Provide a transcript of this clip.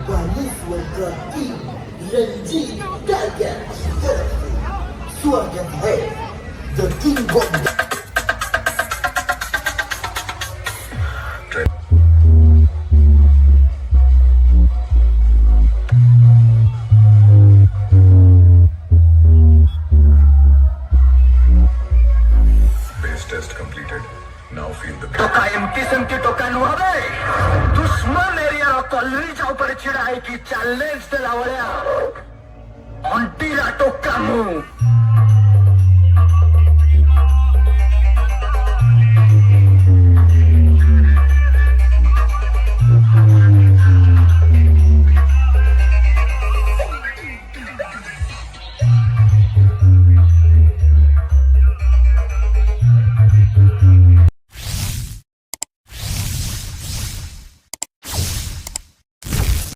Baleshwar king Ranjit Tiger स्वागत है the king of Test completed. Now feel the तो कायम किस्म की टोकन हुए दुश्मन एरिया कॉलोनी जाओ पर चिड़ाई की चैलेंज दिलावड़िया ऑन्टी ला टोका मुंह